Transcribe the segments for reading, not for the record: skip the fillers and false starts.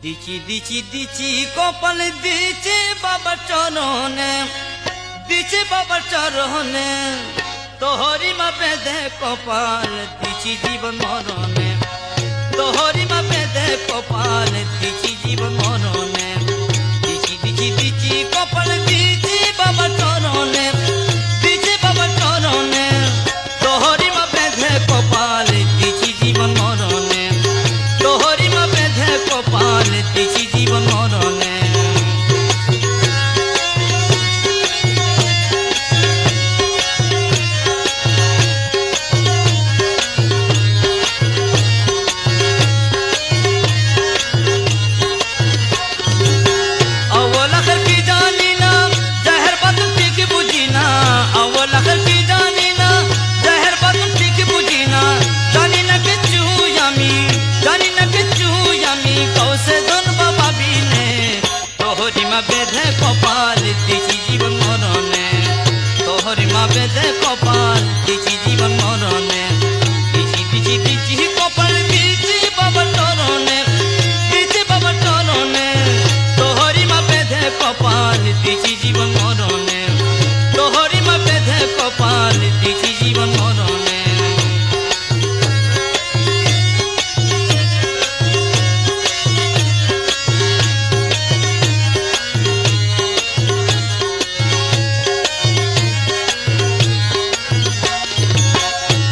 দিছি দিছি দিছি কপাল দিছি বাবার চরণে, দিছি বাবার চরণে, তোহরি মা বেঁধে কপাল দিছি জীবন মরণে, তোহরি মা বেঁধে কপাল দিছি জীবন মরণে। দিছি দিছি দিছি কপাল দিছি বাবার চরণে, দিছি বাবার চরণে, তোহরি মা বেঁধে কপাল দিছি জীবন মরণে, তোহরি মা বেঁধে কপাল দিছি জীবন মরণে। বেঁধে কপাল দিছি জীবন মরণে, তোহরি মা বেঁধে কপাল দিছি জীবন মরণে। দিছি দিছি দিছি কপাল দিছি বাবার চরণে, দিছি বাবার চরণে, তোহরি মা বেঁধে কপাল দিছি জীবন মরণে, তোহরি মা বেঁধে কপাল দিছি জীবন মরণে।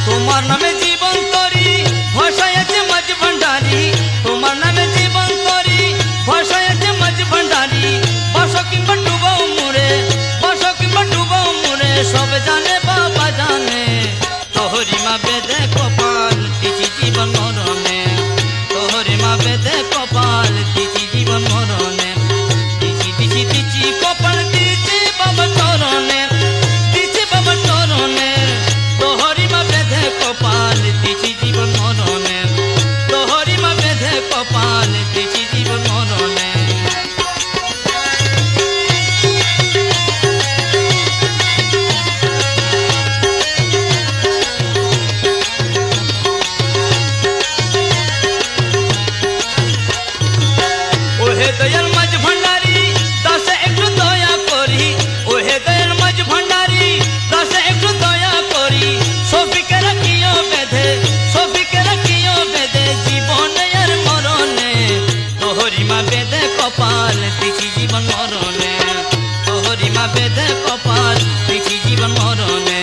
তোমার নামে জীবন তরি ভাষায়ছে মাঝ ভান্ডারি, তোমার নামে জীবন তরি ভাষায়ছে মাঝ ভান্ডারি। বাসো কিংবা ডুবাও মুড়ে, বাসো কিংবা ডুবাও মুড়ে, সব জানে বাবা জানে, তোহরি মা বেঁধে কপাল দিছি জীবন মরণে, তোহরি মা বেঁধে কপাল দিছি জীবন মরণে। দিছি দিছি দিছি কপাল দিছি বাবা চরণে, দিছি বাবা চরণে, তোহরি মা বেঁধে কপাল দিছি জীবন মরণে, তোহরি মা বেঁধে কপাল দিছি জীবন মরণে। ওহে দয়াল মাঝ ভান্ডারি দাসে একটু দয়া করি, ওহে দয়াল মাঝ ভান্ডারি দাসে একটু দয়া করি। সফিকে রাখিও বেঁধে, সফিকে রাখিও বেঁধে জীবনে আর মরণে, তোহরি মা বেঁধে কপাল দিছি জীবন মরণে, তোহরি মা বেঁধে কপাল দিছি জীবন মরণে।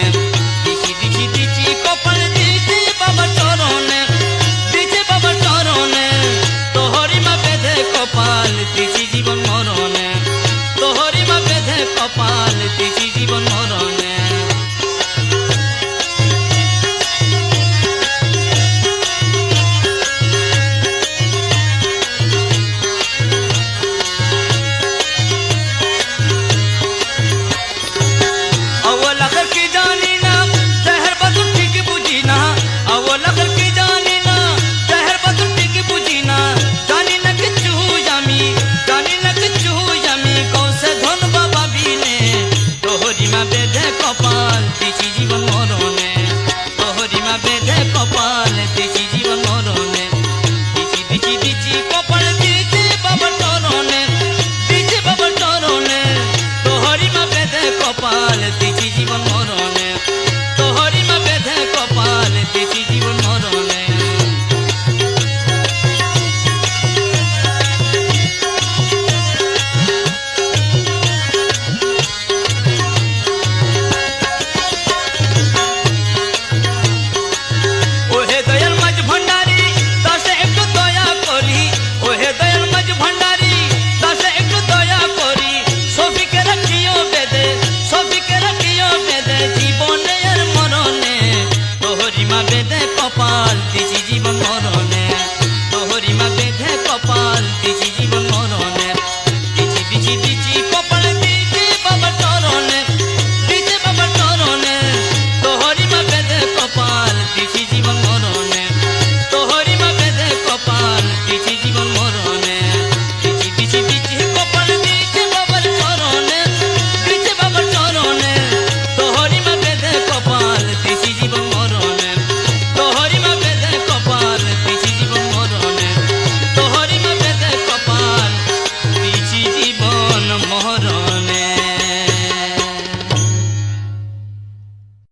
দিছি দিছি দিছি কপাল দিছি বাবার চরণে, দিছি বাবার চরণে, তোহরি মা বেঁধে কপাল দিছি জীবন মরণে, তোহরি মা বেঁধে কপাল দিছি জীবন মরণে। अव्वल आखिर की जानी ना शहर बदल ठीक बुझी ना, अव्वल आखिर की जानी ना शहर बदल ठीक बुझी ना। जानी ना किच्छु जामी, जानी ना किच्छु जामी, कौन से धन बाबा बीने, तोहरी मा बेधे कपाल दिছি জীবন মরণে, তোহরি মা বেঁধে কপাল দিছি জীবন মরণে। দিছি দিছি দিছি